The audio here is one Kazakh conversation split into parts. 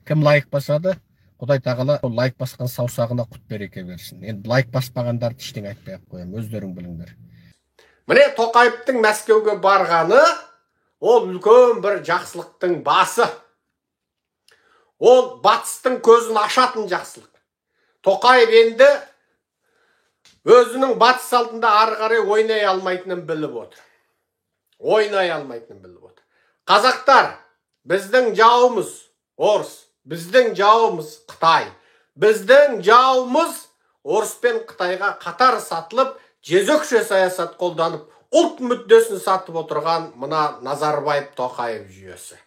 Кім лайк басады, Құдай тағала лайк басқан саусағына құт береке берсін. Енді лайк баспағандарды ештеңе айтпай ақ қоямын, өздерің біліңдер. Міне Тоқаевтың Мәскеуге барғаны ол үлкен бір жақсылықтың басы. Ол батыстың көзін ашатын жақсылық. Тоқаев енді өзінің батыс алдында ары қарай ойнай алмайтынын біліп отыр. Қазақтар, біздің жауымыз орыс, біздің жауымыз Қытай. Біздің жауымыз орыс пен Қытайға қатар сатылып, жезөкше саясат қолданып, ұлт мүддесін сатып отырған мына Назарбаев Тоқаев жүйесі.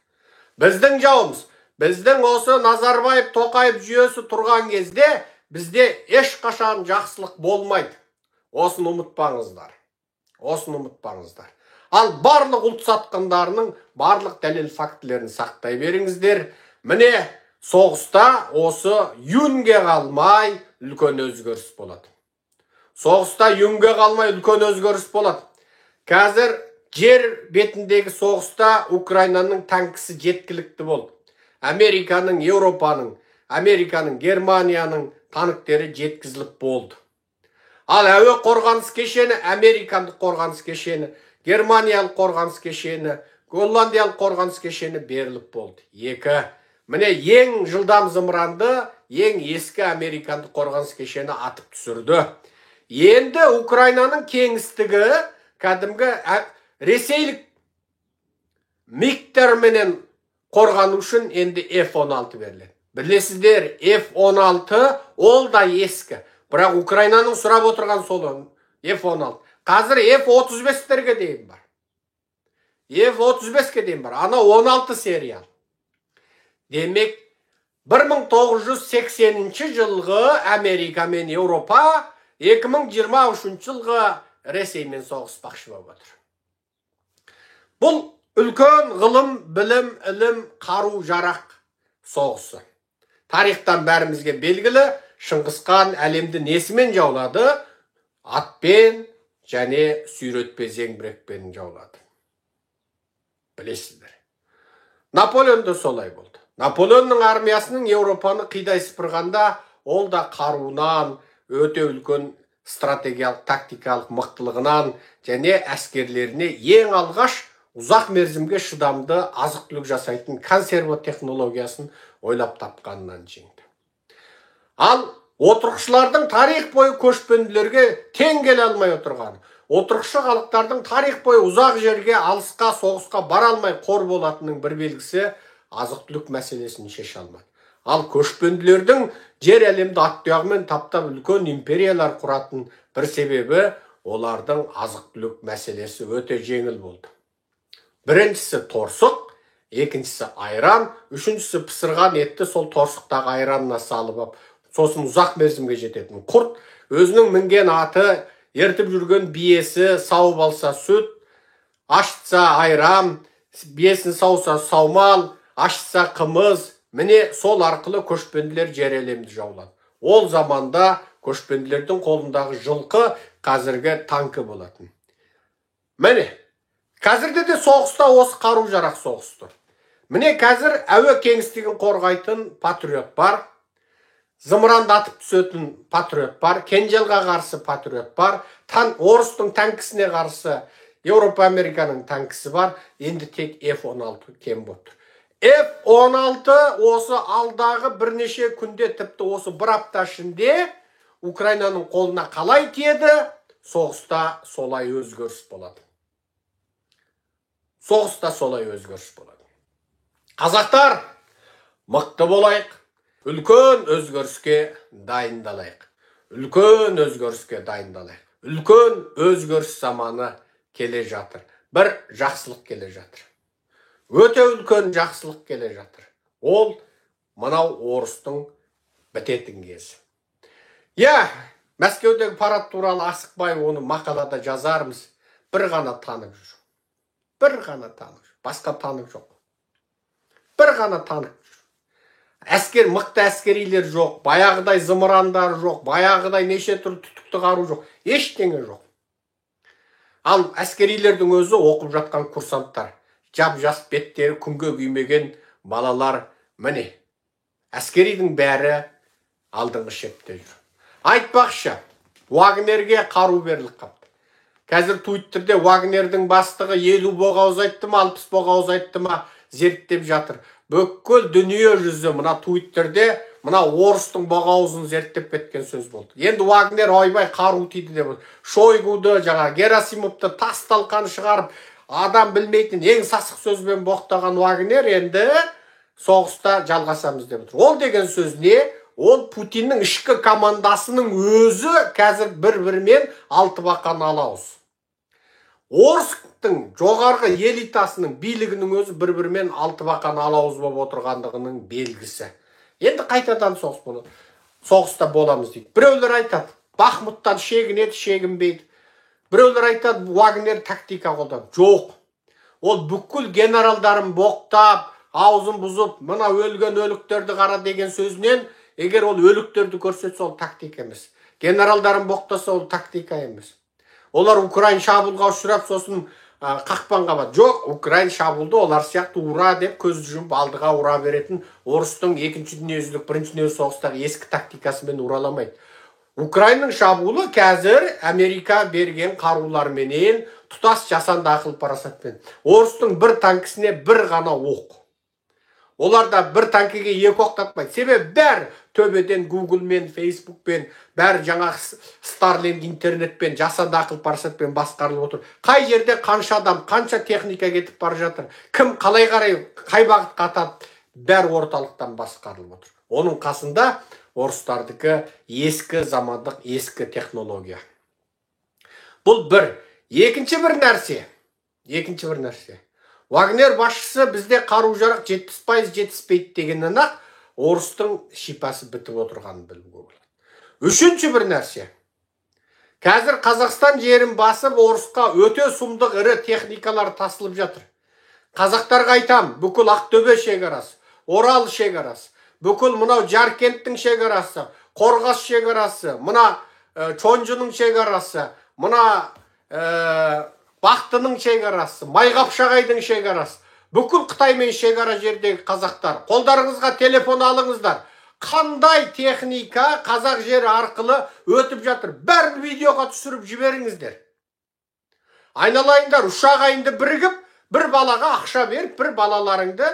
Біздің жауымыз, біздің осы Назарбаев Тоқаев жүйесі тұрған кезде бізде ешқашан жақсылық болмайды. Осыны ұмытпаңыздар. Ал барлық ұлт сатқандарының барлық дәлел фактілерін сақтай беріңіздер. Міне соғыста осы юнге қалмай үлкен өзгеріс болады. Қазір жер бетіндегі соғыста Украинаның танкісі жеткілікті болды. Американың, Еуропаның, Германияның танктері жеткізіліп болды. Ал әуе қорғаныс кешені, американдық қорғаныс кешені, германиялық қорғаныс кешені, голландиялық қорғаныс кешені беріліп болды. Міне ең жылдам зымыранды, ең ескі американдық қорғаныс кешені атып түсірді. Енді Украинаның кеңістігі кәдімгі ресейлік мигтерменен қорғану үшін енді F-16 беріледі. Білесіздер, F-16 ол да ескі. Бірақ Украинаның сұрап отырған сол F-16. Қазір F-35-терге дейін бар. Ана 16 сериал. Демек, 1980 жылғы Америка мен Еуропа 2023 жылғы Ресеймен соғыспақшы болып отыр. Бұл үлкен ғылым, білім, ілім, қару, жарақ соғысы. Тарихтан бәрімізге белгілі, Шыңғысхан әлемді несімен жаулады? Атпен және сүйретпе зеңбірекпен жаулады. Білесіздер. Наполеон да солай болды. Наполеонның армиясының Еуропаны қидай сыпырғанда, ол да қаруынан, өте үлкен стратегиялық, тактикалық мықтылығынан және әскерлеріне ең алғаш ұзақ мерзімге шыдамды азық-түлік жасайтын консерва технологиясын ойлап тапқанынан жеңді. Ал отырықшылардың тарих бойы көшпенділерге тең келе алмай отырған, отырықшы халықтардың тарих бойы ұзақ жерге, алысқа, соғысқа бара алмай қор болатынның бір белгісі азық-түлік мәселесін шеше алмады. Ал көшпенділердің жер әлемді ат-тұяғымен таптап үлкен империялар құратын бір себебі олардың азық-түлік мәселесі өте жеңіл болды. Біріншісі торсық, екіншісі айран, үшіншісі пісірған етті сол торсықтағы айранына салып алып, сосын ұзақ мерзімге жететін құрт, өзінің мінген аты, ертіп жүрген биесі, сауып алса сүт, ашытса айран, биесін сауса саумал, ашытса қымыз, міне сол арқылы көшпенділер жер әлемді жаулады. Ол заманда көшпенділердің қолындағы жылқы қазіргі танкі болатын. Міне, қазірде де соғыста осы қару жарақ соғыс тұр. Міне қазір әуе кеңістігін қорғайтын патриот бар, зымыранды атып түсетін патриот бар, Кенжелға қарсы патриот бар, орыстың танкісіне қарсы Еуропа, Американың танкісі бар, енді тек F-16 кем болып тұр. F-16 осы алдағы бірнеше күнде, тіпті осы бір апта ішінде Украинаның қолына қалай тиеді, соғыста солай өзгеріс болады. Қазақтар, мықты болайық, үлкен өзгеріске дайындалайық. Үлкен өзгеріс заманы келе жатыр. Бір жақсылық келе жатыр. Өте үлкен жақсылық келе жатыр. Ол мынау орыстың бітетін кезі. Мәскеудегі парад туралы асықпай оны мақалада жазармыз. Бір ғана танық жүр. Басқа танық жоқ. Мықты әскерилер жоқ, баяғыдай зымырандар жоқ, баяғыдай неше түрлі түтікті қару жоқ, ештеңе жоқ. Ал әскерилердің өзі оқып жатқан курсанттар, жап-жас беттері күнге күймеген балалар, міне, Әскеридің бәрі алдыңғы шепте жүр. Айтпақшы, Вагнерге қару беріліп қапты. Қазір Твиттерде Вагнердің бастығы 50 боғауыз айтты ма, 60 боғауыз айтты ма зерттеп жатыр. Бүкіл дүние жүзі мына Твиттерде мына орыстың боғауызын зерттеп кеткен сөз болды. Енді Вагнер ойбай қару тиді деп. Шойгуды, Герасимовты тас талқан шығарып, адам білмейтін ең сасық сөзбен боқтаған Вагнер енді соғыста жалғасамыз деп отыр. Ол деген сөз не? Ол Путиннің ішкі командасының өзі қазір бір-бірімен алтыбақан алауыз. Орыстың жоғарғы элитасының билігінің өзі бір-бірімен алтыбақан алауыз болып отырғандығының белгісі. Енді қайтадан соғыс болады. Соғыста боламыз дейді. Біреулер айтады, Бахмуттан шегінеді, шегінбейді. Біреулер айтады, Вагнер тактика қолданды. Жоқ. Ол бүкіл генералдарын боқтап, аузын бұзып, мына өлген өліктерді қара деген сөзінен, егер ол өліктерді көрсетсе, ол тактика емес. Генералдарын боқтаса, ол тактика емес. Олар Украин шабуылға ұшырап, сосын қақпанға бат. Жоқ, Украин шабуылды олар сияқты ура деп көз жұмып алдыға ура беретін орыстың 2-ші дүниежүзілік 1-ші дүниежүзілік соғыстағы ескі тактикасымен ураламайды. Украинның шабуылы қазір Америка берген қаруларменен тұтас жасанды ақыл парасатпен. Орыстың бір танкісіне бір ғана оқ. Оларда бір танкіге 2 оқтатпайды. Себебі бәр төбеден Google-мен, Facebook-пен, бәр жаңа Starlink интернетпен, жасанды ақыл парасатпен басқарылып отыр. Қай жерде қанша адам, қанша техника кетіп бара жатыр, кім қалай қарай, қай бағытқа атады, бәр орталықтан басқарылып отыр. Оның қасында орыстардікі ескі замандық, ескі технология. Бұл бір. Екінші бір нәрсе. Вагнер басшысы бізде қару жарақ 70% жетіспейді дегеннен ақ орыстың шипасы бітіп отырғанын білуге болады. Үшінші бір нәрсе. Қазір Қазақстан жерін басып орысқа өте сұмдық ірі техникалар тасылып жатыр. Қазақтарға айтам, бүкіл Ақтөбе шекарасы, Орал шекарасы, бүкіл мынау Жаркенттің шекарасы, Қорғас шекарасы, мына Чонжының шекарасы, мына Бақтының шекарасы, Майқапшағайдың шекарасы, бүкіл Қытаймен шекара жердегі қазақтар, қолдарыңызға телефон алыңыздар. Қандай техника қазақ жері арқылы өтіп жатыр. Бәрін видеоға түсіріп жіберіңіздер. Айналайындар, үш ағайынды бірігіп, бір балаға ақша беріп, бір балаларыңды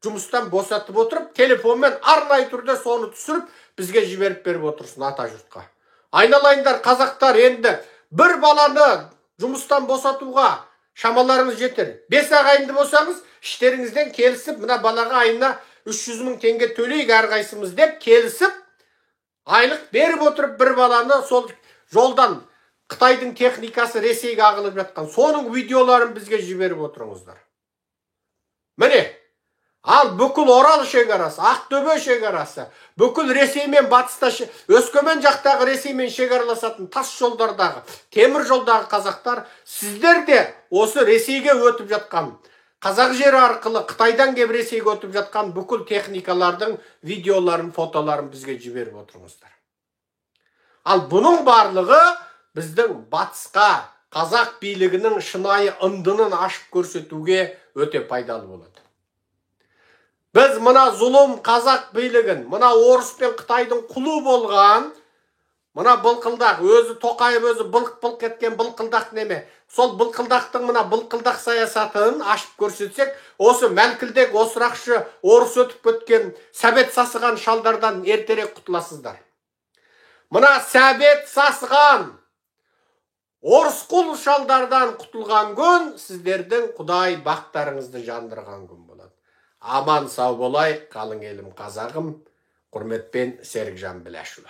жұмыстан босатып отырып, телефонмен арнайы түрде соны түсіріп, бізге жіберіп беріп отырсын ата жұртқа. Айналайындар, қазақтар, енді бір баланы жұмыстан босатуға шамаларыңыз жетер. 5 ағайынды болсаңыз, іштеріңізден келісіп, мына балаға айына 300 мың теңге төлейік әрқайсымыз деп келісіп, айлық беріп отырып бір баланы сол жолдан Қытайдың техникасы Ресейге ағылып жатқан. Соның видеоларын бізге жіберіп отырыңыздар. Міне, ал бүкіл Орал шекарасы, Ақтөбе шекарасы, бүкіл Ресеймен батыста, Өскемен жақтағы Ресеймен шекараласатын тас жолдардағы, темір жолдағы қазақтар, сіздер де осы Ресейге өтіп жатқан, қазақ жері арқылы Қытайдан кеп Ресейге өтіп жатқан бүкіл техникалардың видеоларын, фотоларын бізге жіберіп отырыңыздар. Ал бұның барлығы біздің батысқа қазақ билігінің шынайы ындынын ашып көрсетуге өте пайдалы болады. Біз мына зұлым қазақ билігін, мына орыс пен Қытайдың құлы болған, мына былқылдақ, өзі Тоқаев өзі былқ-былқ еткен былқылдақ неме, сол былқылдақтың мына былқылдақ саясатын ашып көрсетсек, осы мәлкілдек, осырақшы, орыс өтіп кеткен, сәбет сасыған шалдардан ертерек құтыласыздар. Мына сәбет сасыған, орысқұл шалдардан құтылған күн, сіздердің Құдай бақтарыңызды жандырған күн болады. Аман сау болайық, қалың елім қазағым, құрметпен Серікжан Біләшұлы.